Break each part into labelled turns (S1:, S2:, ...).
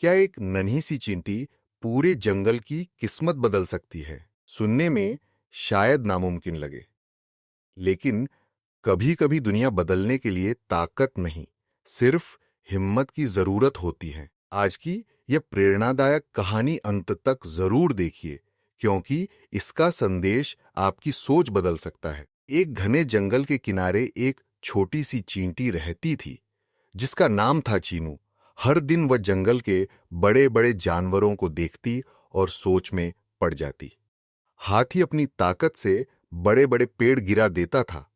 S1: क्या एक नन्ही सी चींटी पूरे जंगल की किस्मत बदल सकती है? सुनने में शायद नामुमकिन लगे, लेकिन कभी-कभी दुनिया बदलने के लिए ताकत नहीं, सिर्फ हिम्मत की जरूरत होती है। आज की यह प्रेरणादायक कहानी अंत तक जरूर देखिए, क्योंकि इसका संदेश आपकी सोच बदल सकता है। एक घने जंगल के किनारे एक छोटी सी चींटी रहती थी, जिसका नाम था चीनू। हर दिन वह जंगल के बड़े-बड़े जानवरों को देखती और सोच में पड़ जाती। हाथी अपनी ताकत से बड़े-बड़े पेड़ गिरा देता था।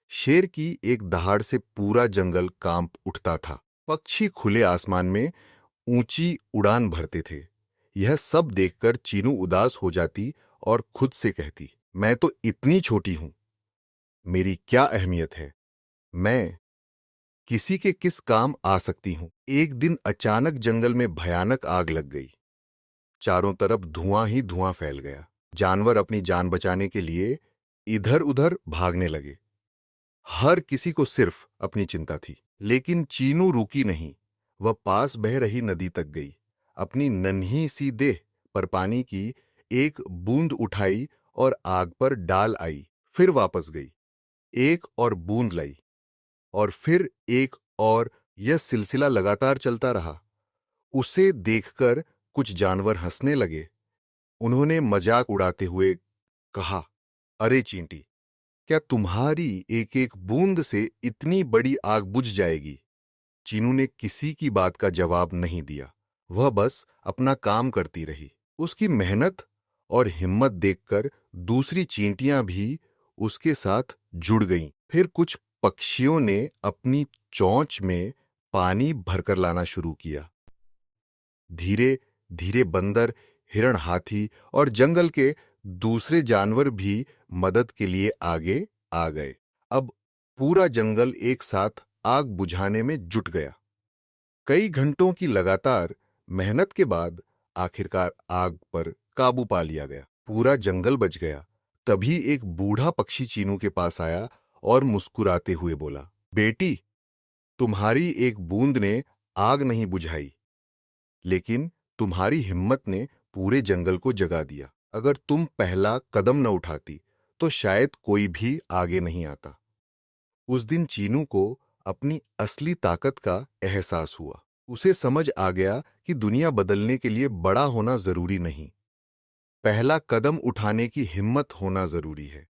S1: शेर की एक दहाड़ से पूरा जंगल कांप उठता था। पक्षी खुले आसमान में ऊंची उड़ान भरते थे। यह सब देखकर चीनू उदास हो जाती और खुद से कहती, मैं तो इतनी छोटी हूं, मेरी क्या अहमियत है? मैं किसी के किस काम आ सकती हूं? एक दिन अचानक जंगल में भयानक आग लग गई। चारों तरफ धुआं ही धुआं फैल गया। जानवर अपनी जान बचाने के लिए इधर-उधर भागने लगे। हर किसी को सिर्फ अपनी चिंता थी, लेकिन चीनू रुकी नहीं। वह पास बह रही नदी तक गई। अपनी नन्ही सी देह पर पानी की एक बूंद उठाई और आग पर डाल आई। फिर वापस गई, एक और बूंद लाई, और फिर एक और। यह सिलसिला लगातार चलता रहा। उसे देखकर कुछ जानवर हंसने लगे। उन्होंने मजाक उड़ाते हुए कहा, अरे चींटी, क्या तुम्हारी एक एक बूंद से इतनी बड़ी आग बुझ जाएगी? चीनू ने किसी की बात का जवाब नहीं दिया। वह बस अपना काम करती रही। उसकी मेहनत और हिम्मत देखकर दूसरी चींटियां भी उसके साथ जुड़ गईं। फिर कुछ पक्षियों ने अपनी चोंच में पानी भरकर लाना शुरू किया। धीरे धीरे बंदर, हिरण, हाथी और जंगल के दूसरे जानवर भी मदद के लिए आगे आ गए। अब पूरा जंगल एक साथ आग बुझाने में जुट गया। कई घंटों की लगातार मेहनत के बाद आखिरकार आग पर काबू पा लिया गया। पूरा जंगल बच गया। तभी एक बूढ़ा पक्षी चीनू के पास आया और मुस्कुराते हुए बोला, बेटी, तुम्हारी एक बूंद ने आग नहीं बुझाई, लेकिन तुम्हारी हिम्मत ने पूरे जंगल को जगा दिया। अगर तुम पहला कदम न उठाती, तो शायद कोई भी आगे नहीं आता। उस दिन चीनू को अपनी असली ताकत का एहसास हुआ। उसे समझ आ गया कि दुनिया बदलने के लिए बड़ा होना जरूरी नहीं, पहला कदम उठाने की हिम्मत होना जरूरी है।